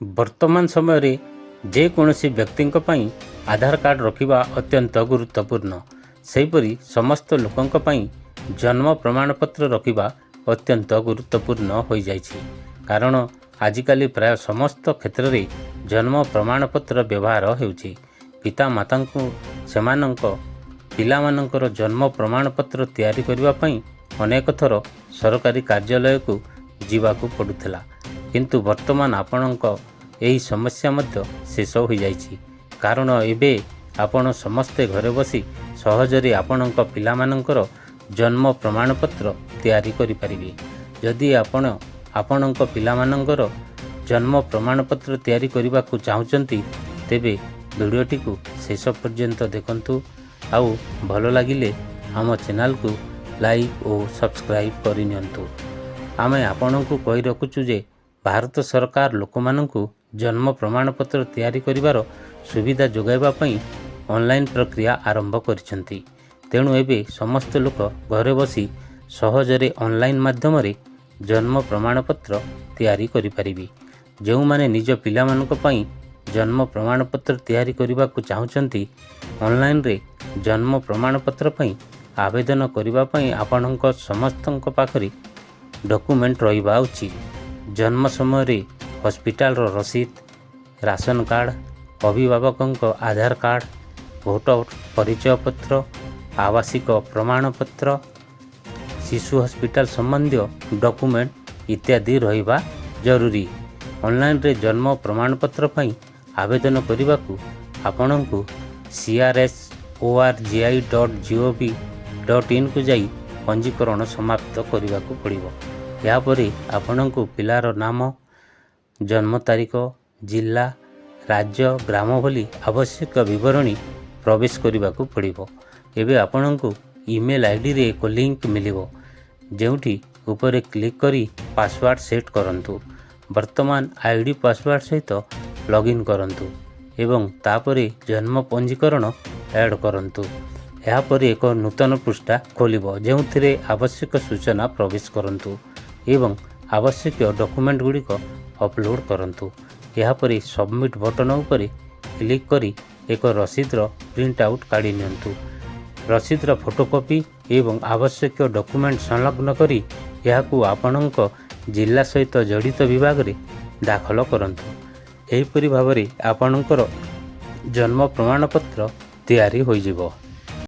वर्तमान समय रे जेकोसी व्यक्ति आधार कार्ड रखा अत्यंत गुरुत्वपूर्ण। सेहीपरि समस्त लोकंक पई जन्म प्रमाणपत्र रखा अत्यंत गुरुत्वपूर्ण हो जाइछि। कारण आजिकाली प्राय समस्त क्षेत्र में जन्म प्रमाणपत्र व्यवहार होउछि। पिता माता को सेमानंक पिलामानंकर जन्म प्रमाणपत्र तैयारी करबा पई अनेक थर सरकारी कार्यालय को जीवाकू पड़ुथिला, किंतु वर्तमान आपणक यही समस्या मध्य शेष हो जाइछि। कारण एबे आपण समस्ते घरे बसी सहजरे आपणक पिलामानंकर जन्म प्रमाणपत्र तैयारी करि परिबे। जदि आपणक पिलामानंकर जन्म प्रमाणपत्र तैयारी करबा को चाहुचंती तेबे वीडियोटी को शेष पर्यंत देखंतु। आउ भल लागिले आम चैनल को लाइक और सब्सक्राइब करिनियंतु। आमे आपणक कहि रखुछु जे भारत सरकार लोकमानंकु जन्म प्रमाणपत्र तैयारी करिवार सुविधा जोगाइबा पई ऑनलाइन प्रक्रिया आरंभ करिसेंती। तेणु एबे समस्त लोक घरे बसी सहजरे ऑनलाइन माध्यम रे जन्म प्रमाणपत्र तैयारी करि परिबे। जो माने निज पिलामानक पई जन्म प्रमाणपत्र तैयारी करबा को चाहुचंती ऑनलाइन रे जन्म प्रमाणपत्र पई आवेदन करबा पई आपणक समस्तक पाखरी डॉक्यूमेंट रहिबा उचित। जन्म समय रे हॉस्पिटल रो रसीद, राशन कार्ड, अभिभावक आधार कार्ड, भोटर परिचय पत्र, आवासिक प्रमाणपत्र, शिशु हॉस्पिटल संबंधी डॉक्यूमेंट इत्यादि रहिबा जरूरी। ऑनलाइन रे जन्म प्रमाणपत्र पई आवेदन करबा को आपणक crsorgi.gov.in को जाई पंजीकरण समाप्त करने को पड़िबो। या परे आपणक पिलार नाम, जन्म तारीख, जिला, राज्य, ग्राम भली आवश्यक विवरणी प्रवेश करने को पड़िबो। एबे आपणक ईमेल आईडी रे एक लिंक मिलिबो, जेउठी ऊपर क्लिक करी पासवर्ड सेट करंतु। वर्तमान आईडी पासवर्ड सहित लॉगिन करंतु एवं तापरे जन्म पंजीकरण ऐड करंतु। या परे एक नूतन पृष्ठा खोलिबो, जेउथिरे आवश्यक सूचना प्रवेश करंतु एवं आवश्यक डॉक्यूमेंट गुड़िक अपलोड करंतु। या परे सबमिट बटन उपरे क्लिक करी एक रसीदर प्रिंट आउट काढ़ी नियंतु। रसीदर फोटोकॉपी एवं आवश्यक डॉक्यूमेंट संलग्न करी याकू आपणक जिला सहित जड़ित विभाग रे दाखल करंतु। एहीपरि भाबरे आपणकर जन्म प्रमाणपत्र तैयारी होई जिवो।